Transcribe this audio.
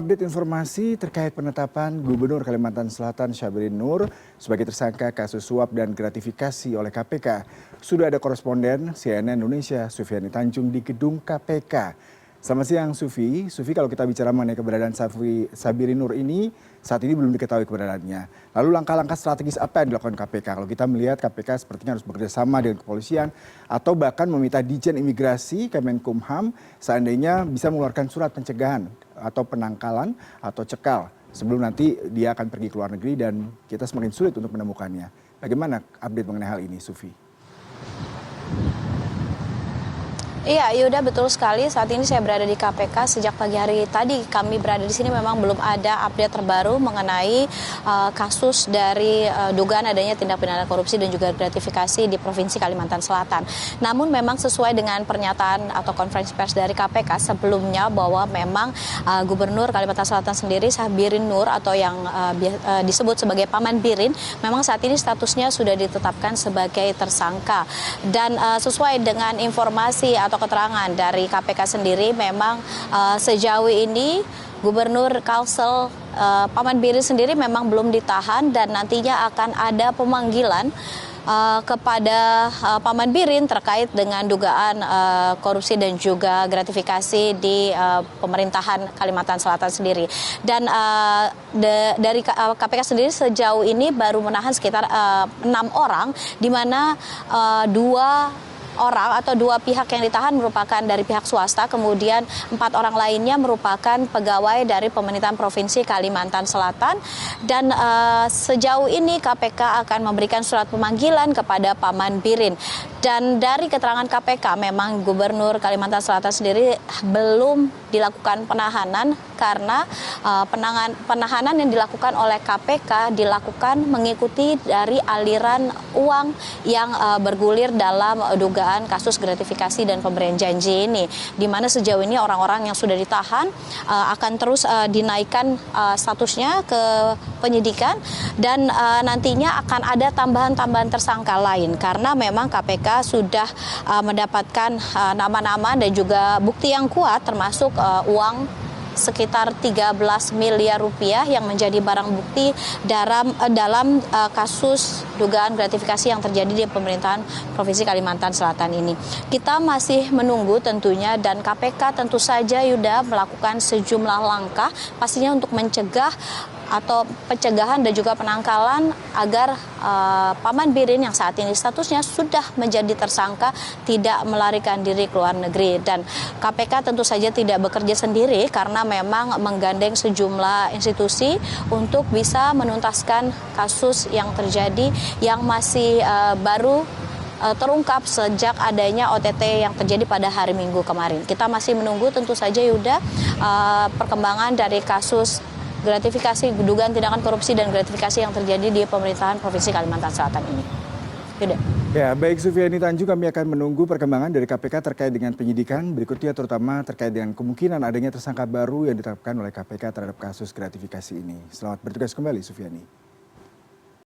Update informasi terkait penetapan Gubernur Kalimantan Selatan Syahbirin Nur sebagai tersangka kasus suap dan gratifikasi oleh KPK. Sudah ada koresponden CNN Indonesia Sufiani Tanjung di gedung KPK. Selamat siang Sufi. Sufi, kalau kita bicara mengenai keberadaan Syahbirin Nur ini, saat ini belum diketahui keberadaannya. Lalu langkah-langkah strategis apa yang dilakukan KPK? Kalau kita melihat KPK sepertinya harus bekerja sama dengan kepolisian atau bahkan meminta Ditjen Imigrasi Kemenkumham seandainya bisa mengeluarkan surat pencegahan atau penangkalan atau cekal sebelum nanti dia akan pergi ke luar negeri dan kita semakin sulit untuk menemukannya. Bagaimana update mengenai hal ini, Sufi? Iya, Yuda, betul sekali. Saat ini saya berada di KPK. Sejak pagi hari tadi kami berada di sini memang belum ada update terbaru mengenai kasus dari dugaan adanya tindak pidana korupsi dan juga gratifikasi di Provinsi Kalimantan Selatan. Namun memang sesuai dengan pernyataan atau konferensi pers dari KPK sebelumnya bahwa memang Gubernur Kalimantan Selatan sendiri Syahbirin Nur atau yang disebut sebagai Paman Birin memang saat ini statusnya sudah ditetapkan sebagai tersangka. Dan sesuai dengan informasi atau keterangan dari KPK sendiri memang sejauh ini Gubernur Kalsel Paman Birin sendiri memang belum ditahan dan nantinya akan ada pemanggilan kepada Paman Birin terkait dengan dugaan korupsi dan juga gratifikasi di pemerintahan Kalimantan Selatan sendiri. Dan dari KPK sendiri sejauh ini baru menahan sekitar 6 orang, di mana dua pihak yang ditahan merupakan dari pihak swasta, kemudian 4 orang lainnya merupakan pegawai dari pemerintahan Provinsi Kalimantan Selatan. Dan sejauh ini KPK akan memberikan surat pemanggilan kepada Paman Birin. Dan dari keterangan KPK memang Gubernur Kalimantan Selatan sendiri belum dilakukan penahanan karena penahanan yang dilakukan oleh KPK dilakukan mengikuti dari aliran uang yang bergulir dalam dugaan kasus gratifikasi dan pemberian janji ini, di mana sejauh ini orang-orang yang sudah ditahan akan terus dinaikkan statusnya ke penyidikan dan nantinya akan ada tambahan-tambahan tersangka lain karena memang KPK sudah mendapatkan nama-nama dan juga bukti yang kuat termasuk uang sekitar 13 miliar rupiah yang menjadi barang bukti dalam kasus dugaan gratifikasi yang terjadi di pemerintahan Provinsi Kalimantan Selatan ini. Kita masih menunggu tentunya dan KPK tentu saja Yuda melakukan sejumlah langkah pastinya untuk mencegah atau pencegahan dan juga penangkalan agar Paman Birin yang saat ini statusnya sudah menjadi tersangka tidak melarikan diri ke luar negeri. Dan KPK tentu saja tidak bekerja sendiri karena memang menggandeng sejumlah institusi untuk bisa menuntaskan kasus yang terjadi yang masih baru terungkap sejak adanya OTT yang terjadi pada hari Minggu kemarin. Kita masih menunggu tentu saja Yuda perkembangan dari kasus gratifikasi, dugaan tindakan korupsi dan gratifikasi yang terjadi di pemerintahan Provinsi Kalimantan Selatan ini. Yuda. Ya, baik Sufiani Tanjung, kami akan menunggu perkembangan dari KPK terkait dengan penyidikan berikutnya, terutama terkait dengan kemungkinan adanya tersangka baru yang ditetapkan oleh KPK terhadap kasus gratifikasi ini. Selamat bertugas kembali, Sufiani.